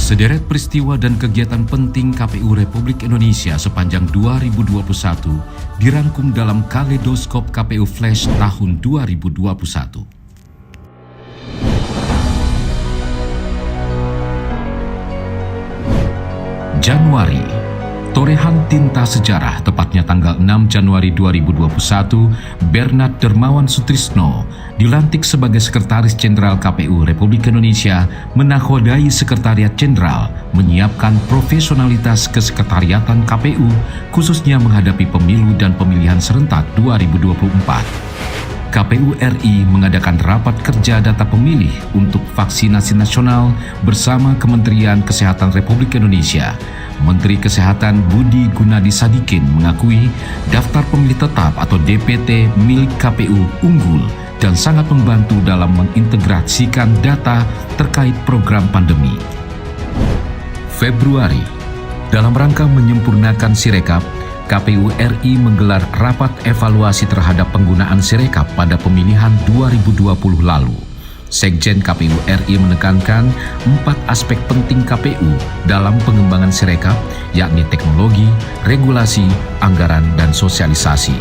Sederet peristiwa dan kegiatan penting KPU Republik Indonesia sepanjang 2021 dirangkum dalam Kaleidoskop KPU Flash tahun 2021. Januari, torehan tinta sejarah, tepatnya tanggal 6 Januari 2021, Bernard Dermawan Sutrisno dilantik sebagai Sekretaris Jenderal KPU Republik Indonesia, menakodai Sekretariat Jenderal menyiapkan profesionalitas kesekretariatan KPU, khususnya menghadapi pemilu dan pemilihan serentak 2024. KPU RI mengadakan rapat kerja data pemilih untuk vaksinasi nasional bersama Kementerian Kesehatan Republik Indonesia. Menteri Kesehatan Budi Gunadi Sadikin mengakui daftar pemilih tetap atau DPT milik KPU unggul dan sangat membantu dalam mengintegrasikan data terkait program pandemi. Februari, dalam rangka menyempurnakan Sirekap, KPU RI menggelar rapat evaluasi terhadap penggunaan Sirekap pada pemilihan 2020 lalu. Sekjen KPU RI menekankan 4 aspek penting KPU dalam pengembangan Sirekap, yakni teknologi, regulasi, anggaran, dan sosialisasi.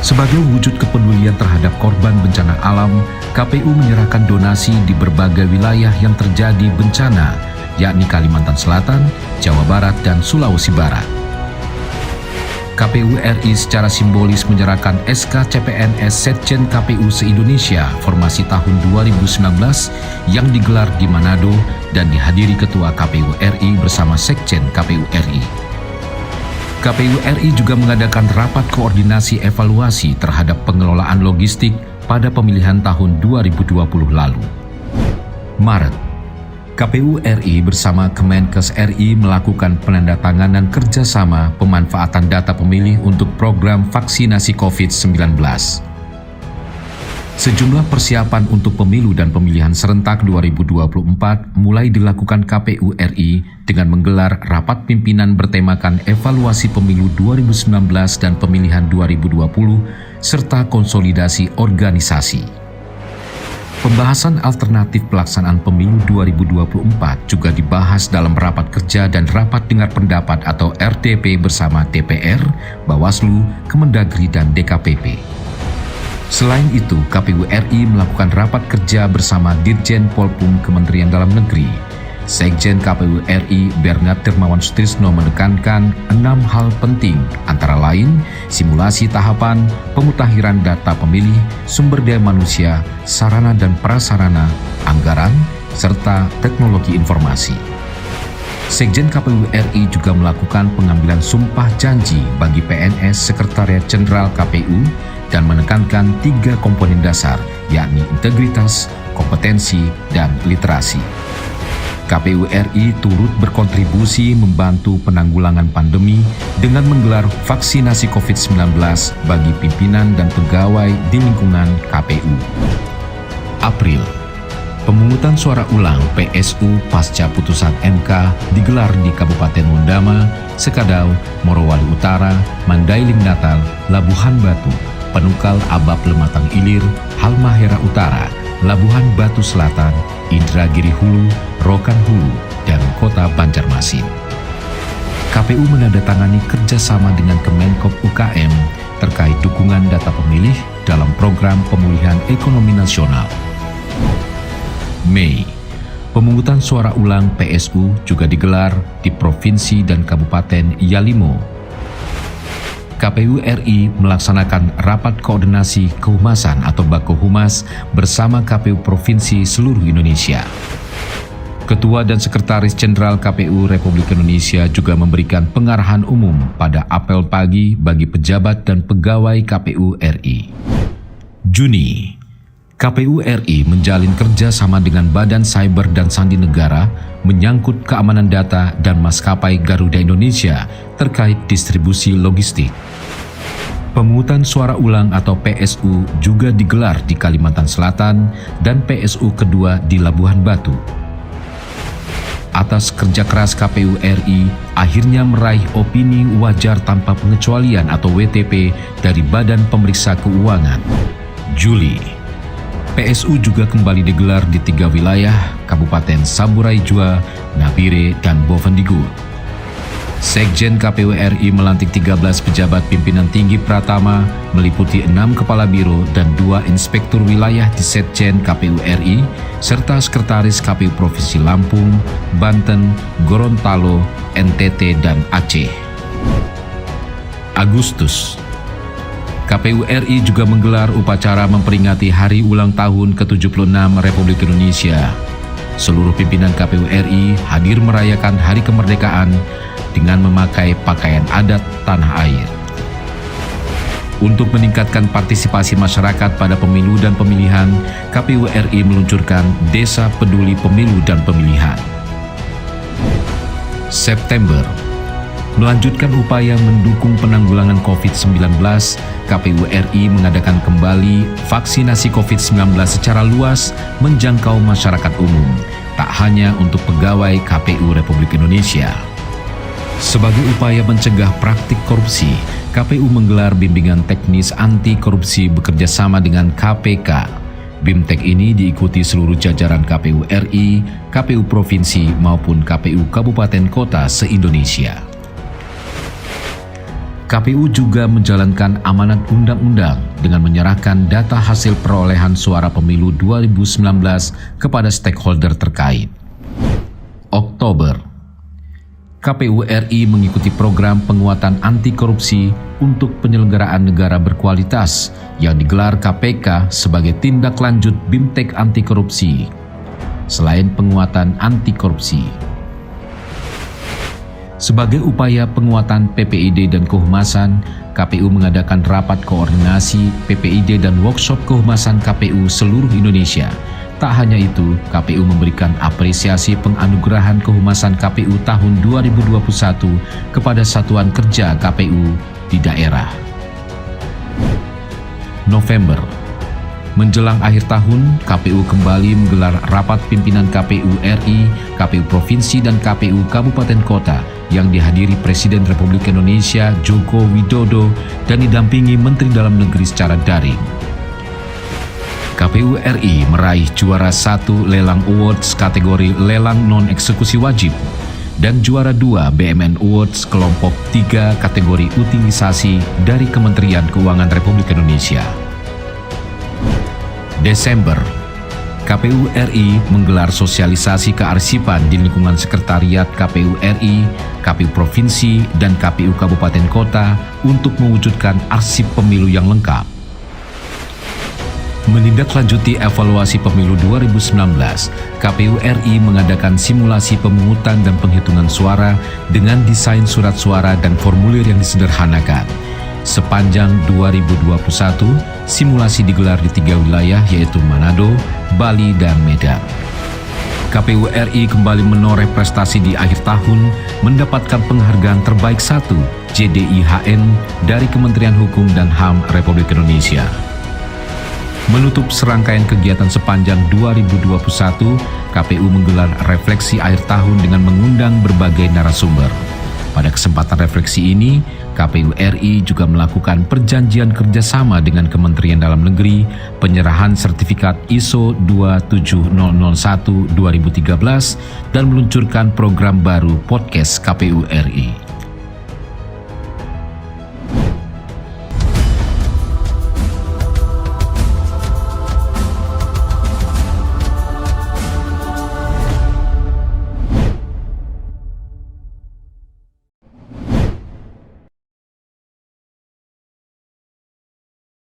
Sebagai wujud kepedulian terhadap korban bencana alam, KPU menyerahkan donasi di berbagai wilayah yang terjadi bencana, yakni Kalimantan Selatan, Jawa Barat, dan Sulawesi Barat. KPU RI secara simbolis menyerahkan SK CPNS Setjen KPU se-Indonesia formasi tahun 2019 yang digelar di Manado dan dihadiri Ketua KPU RI bersama Sekjen KPU RI. KPU RI juga mengadakan rapat koordinasi evaluasi terhadap pengelolaan logistik pada pemilihan tahun 2020 lalu. Maret, KPU RI bersama Kemenkes RI melakukan penandatanganan kerjasama pemanfaatan data pemilih untuk program vaksinasi COVID-19. Sejumlah persiapan untuk pemilu dan pemilihan serentak 2024 mulai dilakukan KPU RI dengan menggelar rapat pimpinan bertemakan evaluasi pemilu 2019 dan pemilihan 2020 serta konsolidasi organisasi. Pembahasan alternatif pelaksanaan pemilu 2024 juga dibahas dalam rapat kerja dan rapat dengar pendapat atau RDP bersama DPR, Bawaslu, Kemendagri, dan DKPP. Selain itu, KPU RI melakukan rapat kerja bersama Dirjen Polpum Kementerian Dalam Negeri. Sekjen KPU RI Bernard Dermawan Sutrisno menekankan 6 hal penting, antara lain simulasi tahapan, pemutakhiran data pemilih, sumber daya manusia, sarana dan prasarana, anggaran, serta teknologi informasi. Sekjen KPU RI juga melakukan pengambilan sumpah janji bagi PNS Sekretariat Jenderal KPU dan menekankan 3 komponen dasar, yakni integritas, kompetensi, dan literasi. KPU RI turut berkontribusi membantu penanggulangan pandemi dengan menggelar vaksinasi COVID-19 bagi pimpinan dan pegawai di lingkungan KPU. April, pemungutan suara ulang PSU pasca putusan MK digelar di Kabupaten Mondama, Sekadau, Morowali Utara, Mandailing Natal, Labuhan Batu, Penukal Abab Lematang Ilir, Halmahera Utara, Labuhan Batu Selatan, Indragiri Hulu, Rokan Hulu, dan Kota Banjarmasin. KPU menandatangani kerjasama dengan Kemenkop UKM terkait dukungan data pemilih dalam program pemulihan ekonomi nasional. Mei, pemungutan suara ulang PSU juga digelar di Provinsi dan Kabupaten Yalimo. KPU RI melaksanakan rapat koordinasi kehumasan atau Bakohumas bersama KPU Provinsi seluruh Indonesia. Ketua dan Sekretaris Jenderal KPU Republik Indonesia juga memberikan pengarahan umum pada apel pagi bagi pejabat dan pegawai KPU RI. Juni, KPU RI menjalin kerjasama dengan Badan Cyber dan Sandi Negara menyangkut keamanan data dan maskapai Garuda Indonesia terkait distribusi logistik. Pemungutan suara ulang atau PSU juga digelar di Kalimantan Selatan dan PSU kedua di Labuhan Batu. Atas kerja keras KPU RI, akhirnya meraih opini wajar tanpa pengecualian atau WTP dari Badan Pemeriksa Keuangan. Juli, PSU juga kembali digelar di 3 wilayah, Kabupaten Saburai Jua, Nabire, dan Bovendigul. Sekjen KPU RI melantik 13 pejabat pimpinan tinggi Pratama, meliputi 6 kepala biro dan 2 inspektur wilayah di Sekjen KPU RI, serta sekretaris KPU Provinsi Lampung, Banten, Gorontalo, NTT, dan Aceh. Agustus, KPU RI juga menggelar upacara memperingati hari ulang tahun ke-76 Republik Indonesia. Seluruh pimpinan KPU RI hadir merayakan Hari Kemerdekaan dengan memakai pakaian adat tanah air. Untuk meningkatkan partisipasi masyarakat pada pemilu dan pemilihan, KPU RI meluncurkan Desa Peduli Pemilu dan Pemilihan. September, melanjutkan upaya mendukung penanggulangan COVID-19, KPU RI mengadakan kembali vaksinasi COVID-19 secara luas menjangkau masyarakat umum, tak hanya untuk pegawai KPU Republik Indonesia. Sebagai upaya mencegah praktik korupsi, KPU menggelar bimbingan teknis anti korupsi bekerjasama dengan KPK. BIMTEK ini diikuti seluruh jajaran KPU RI, KPU Provinsi maupun KPU Kabupaten Kota se-Indonesia. KPU juga menjalankan amanat undang-undang dengan menyerahkan data hasil perolehan suara pemilu 2019 kepada stakeholder terkait. Oktober, KPU RI mengikuti program penguatan anti korupsi untuk penyelenggaraan negara berkualitas yang digelar KPK sebagai tindak lanjut BIMTEK anti korupsi. Selain penguatan anti korupsi, sebagai upaya penguatan PPID dan kehumasan, KPU mengadakan rapat koordinasi PPID dan workshop kehumasan KPU seluruh Indonesia. Tak hanya itu, KPU memberikan apresiasi penganugerahan kehumasan KPU tahun 2021 kepada satuan kerja KPU di daerah. November, menjelang akhir tahun, KPU kembali menggelar rapat pimpinan KPU RI, KPU Provinsi, dan KPU Kabupaten Kota yang dihadiri Presiden Republik Indonesia Joko Widodo dan didampingi Menteri Dalam Negeri secara daring. KPU RI meraih juara 1 Lelang Awards kategori Lelang Non-Eksekusi Wajib dan juara 2 BMN Awards kelompok 3 kategori utilisasi dari Kementerian Keuangan Republik Indonesia. Desember, KPU RI menggelar sosialisasi kearsipan di lingkungan Sekretariat KPU RI, KPU Provinsi, dan KPU Kabupaten Kota untuk mewujudkan arsip pemilu yang lengkap. Menindaklanjuti evaluasi pemilu 2019, KPU RI mengadakan simulasi pemungutan dan penghitungan suara dengan desain surat suara dan formulir yang disederhanakan. Sepanjang 2021, simulasi digelar di 3 wilayah yaitu Manado, Bali, dan Medan. KPU RI kembali menoreh prestasi di akhir tahun, mendapatkan penghargaan terbaik 1 JDIHN dari Kementerian Hukum dan HAM Republik Indonesia. Menutup serangkaian kegiatan sepanjang 2021, KPU menggelar refleksi akhir tahun dengan mengundang berbagai narasumber. Pada kesempatan refleksi ini, KPU RI juga melakukan perjanjian kerjasama dengan Kementerian Dalam Negeri, penyerahan sertifikat ISO 27001-2013, dan meluncurkan program baru podcast KPU RI.